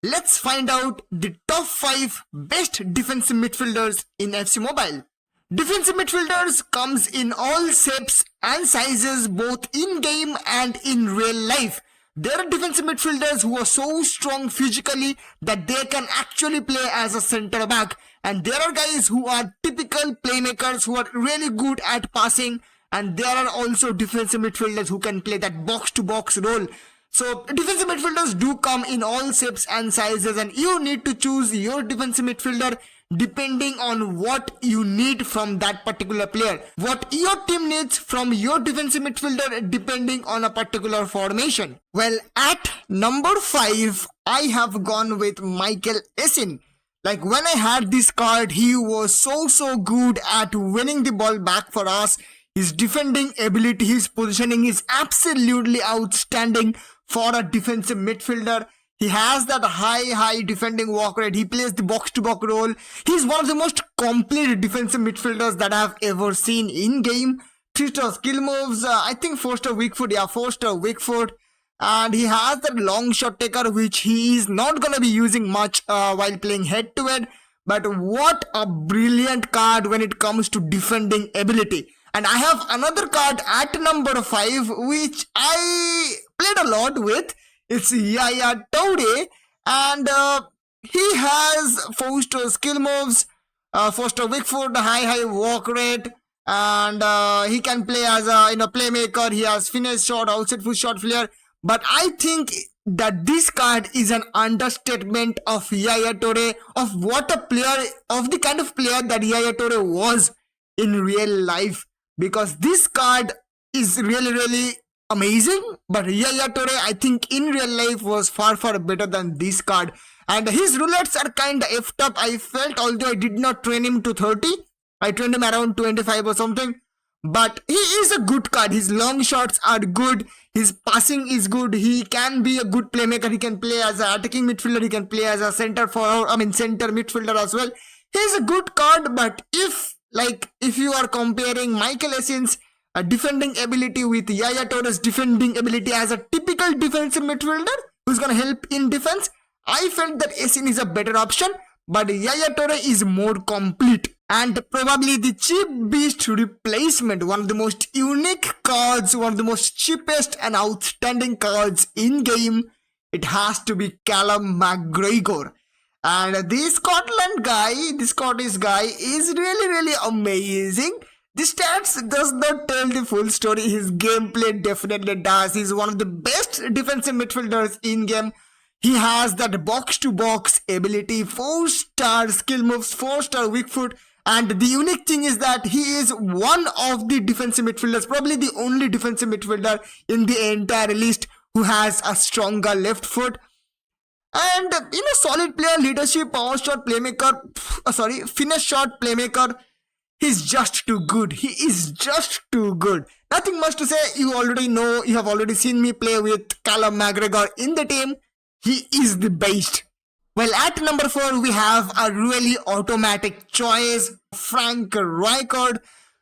Let's find out the top 5 best defensive midfielders in FC Mobile. Defensive midfielders comes in all shapes and sizes both in game and in real life. There are defensive midfielders who are so strong physically that they can actually play as a centre back, and there are guys who are typical playmakers who are really good at passing, and there are also defensive midfielders who can play that box to box role. So defensive midfielders do come in all shapes and sizes, and you need to choose your defensive midfielder depending on what you need from that particular player, what your team needs from your defensive midfielder depending on a particular formation. Well, at number 5, I have gone with Michael Asens. Like, when I had this card, he was so good at winning the ball back for us. His defending ability, his positioning is absolutely outstanding for a defensive midfielder. He has that high defending walk rate. He plays the box-to-box role. He's one of the most complete defensive midfielders that I have ever seen in game. 3-star skill moves, I think 4-star weak foot, 4-star weak foot. And he has that long shot taker, which he is not going to be using much while playing head-to-head. But what a brilliant card when it comes to defending ability. And I have another card at number 5, which I played a lot with. It's Yaya Toure, and he has 4-star skill moves, 4-star weak foot, high walk rate, and he can play as a playmaker. He has finesse shot, outside foot shot flair. But I think that this card is an understatement of Yaya Toure, of what a player, of the kind of player that Yaya Toure was in real life. Because this card is really amazing, but Yaya Toure, I think in real life was far better than this card. And his roulettes are kinda effed up, I felt, although I did not train him to 30. I trained him around 25 or something. But he is a good card. His long shots are good. His passing is good. He can be a good playmaker. He can play as an attacking midfielder. He can play as a center midfielder as well. He's a good card, but if you are comparing Michael Asens' defending ability with Yaya Toure's defending ability as a typical defensive midfielder who's gonna help in defense, I felt that Asens is a better option, but Yaya Toure is more complete. And probably the cheap beast replacement, one of the most unique cards, one of the most cheapest and outstanding cards in game, it has to be Callum McGregor. And this Scottish guy is really amazing. The stats does not tell the full story. His gameplay definitely does. He's one of the best defensive midfielders in game. He has that box-to-box ability, 4-star skill moves, 4-star weak foot. And the unique thing is that he is one of the defensive midfielders, probably the only defensive midfielder in the entire list who has a stronger left foot. And solid player, leadership, power shot playmaker, finesse shot playmaker. He's just too good. He is just too good. Nothing much to say. You already know. You have already seen me play with Callum McGregor in the team. He is the best. Well, at number 4, we have a really automatic choice, Frank Rijkaard.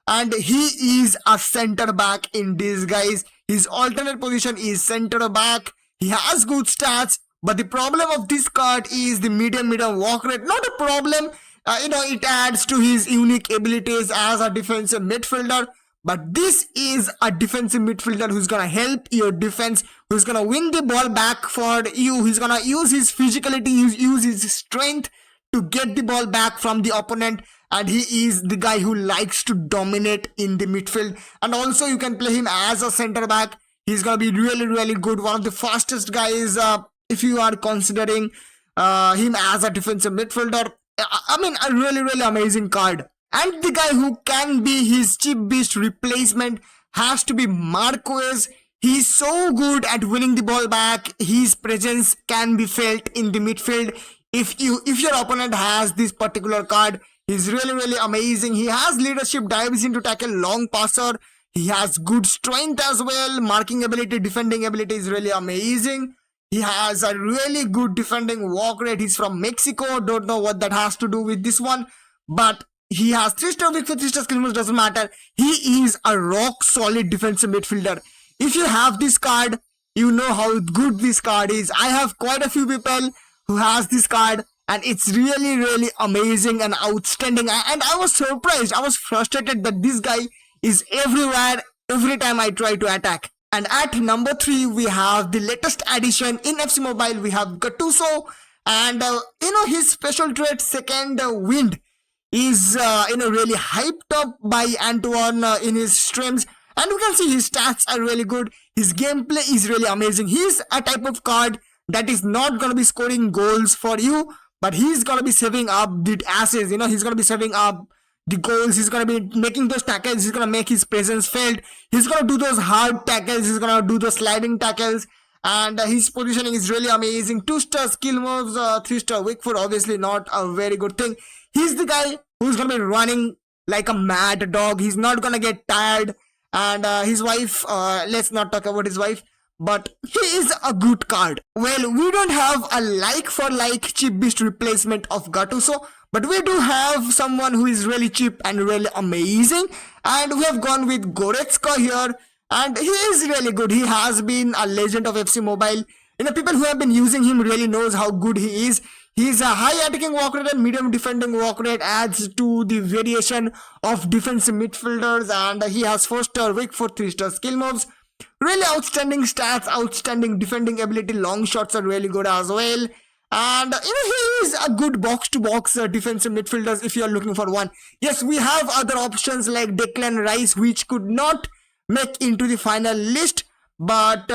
And he is a centre back in disguise. His alternate position is centre back. He has good stats. But the problem of this card is the medium walk rate. Not a problem. It adds to his unique abilities as a defensive midfielder. But this is a defensive midfielder who's going to help your defense, who's going to win the ball back for you, who's going to use his physicality, use his strength to get the ball back from the opponent. And he is the guy who likes to dominate in the midfield. And also you can play him as a centre back. He's going to be really good. One of the fastest guys if you are considering him as a defensive midfielder. I mean, a really amazing card. And the guy who can be his cheap beast replacement has to be Marquez. He's so good at winning the ball back. His presence can be felt in the midfield. If your opponent has this particular card, he's really amazing. He has leadership, dives into tackle, long passer. He has good strength as well. Marking ability, defending ability is really amazing. He has a really good defending walk rate. He's from Mexico. Don't know what that has to do with this one. But he has 3-star weak foot, 3-star skill moves, doesn't matter. He is a rock solid defensive midfielder. If you have this card, you know how good this card is. I have quite a few people who has this card, and it's really amazing and outstanding. And I was surprised, I was frustrated that this guy is everywhere every time I try to attack. And at number 3, we have the latest addition in FC Mobile. We have Gatuso, and his special trait second wind is really hyped up by Antoine in his streams, and we can see his stats are really good. His gameplay is really amazing. He's a type of card that is not gonna be scoring goals for you, but he's gonna be saving up the asses. He's gonna be saving up the goals. He's gonna be making those tackles. He's gonna make his presence felt. He's gonna do those hard tackles. He's gonna do those sliding tackles. And his positioning is really amazing. 2-star skill moves, 3-star weak foot, obviously not a very good thing. He's the guy who's gonna be running like a mad dog. He's not gonna get tired. And his wife, let's not talk about his wife, but he is a good card. Well, we don't have a like for like cheap beast replacement of Gatuso, but we do have someone who is really cheap and really amazing, and we have gone with Goretzka here, and he is really good. He has been a legend of FC Mobile. People who have been using him really knows how good he is. He's a high attacking walk rate and medium defending walk rate, adds to the variation of defensive midfielders, and he has 4-star weak foot, 3-star skill moves. Really outstanding stats, outstanding defending ability, long shots are really good as well. And he is a good box-to-box defensive midfielders if you are looking for one. Yes, we have other options like Declan Rice, which could not make into the final list, but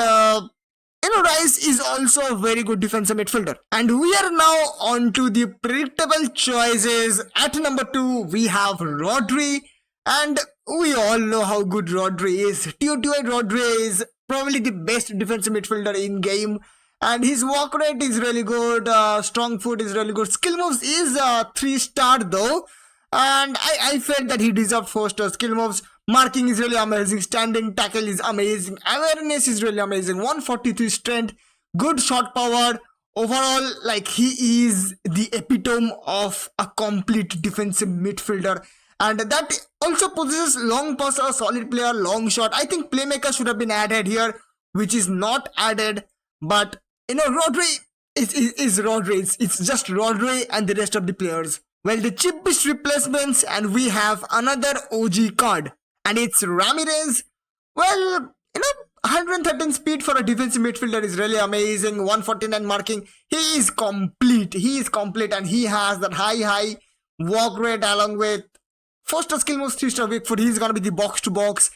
Rice is also a very good defensive midfielder. And we are now on to the predictable choices. At number 2, we have Rodri, and we all know how good Rodri is. TOTY Rodri is probably the best defensive midfielder in game. And his walk rate is really good, strong foot is really good. Skill moves is 3-star though. And I felt that he deserved 4-star skill moves. Marking is really amazing. Standing tackle is amazing. Awareness is really amazing. 143 strength. Good shot power. Overall, like, he is the epitome of a complete defensive midfielder. And that also possesses long passer, solid player, long shot. I think playmaker should have been added here, which is not added. But Rodri is Rodri. It's just Rodri and the rest of the players. Well, the cheapest replacements, and we have another OG card, and it's Ramirez. Well, 113 speed for a defensive midfielder is really amazing. 149 marking. He is complete. And he has that high walk rate along with 4-star skill moves, 3-star weak foot. He's gonna be the box-to-box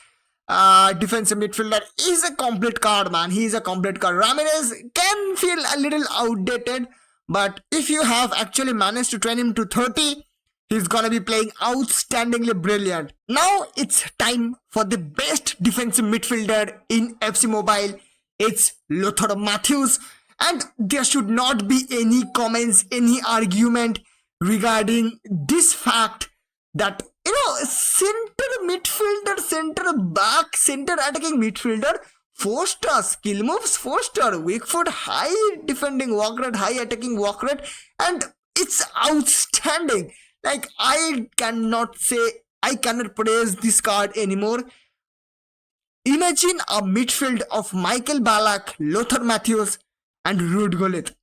defensive midfielder. He's a complete card, man. He's a complete card. Ramirez can feel a little outdated, but if you have actually managed to train him to 30, he's gonna be playing outstandingly brilliant. Now it's time for the best defensive midfielder in FC Mobile. It's Lothar Matthäus, and there should not be any comments, any argument regarding this fact that center midfielder, center back, center attacking midfielder, 4-star skill moves, 4-star weak foot, high defending walk rate, high attacking walk rate, and it's outstanding. Like, I cannot praise this card anymore. Imagine a midfield of Michael Ballack, Lothar Matthäus, and Ruud Gullit.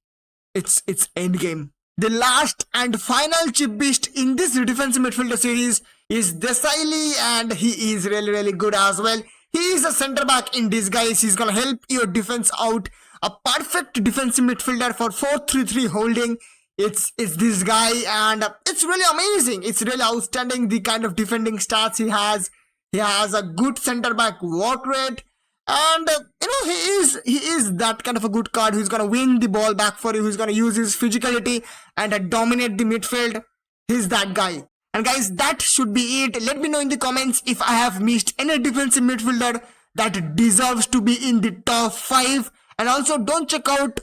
It's endgame. The last and final cheap beast in this defensive midfielder series is Desme, and he is really good as well. He is a center back in disguise. He's gonna help your defense out. A perfect defensive midfielder for 4-3-3 holding. It's this guy, and it's really amazing. It's really outstanding, the kind of defending stats he has. He has a good center back walk rate, and he is that kind of a good card who's gonna win the ball back for you, who's gonna use his physicality and dominate the midfield. He's that guy. And guys, that should be it. Let me know in the comments if I have missed any defensive midfielder that deserves to be in the top 5. And also do check out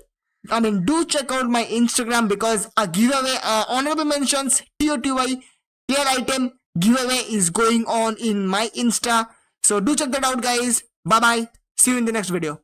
my Instagram, because a giveaway, honorable mentions, TOTY, clear item giveaway is going on in my Insta. So do check that out, guys. Bye bye. See you in the next video.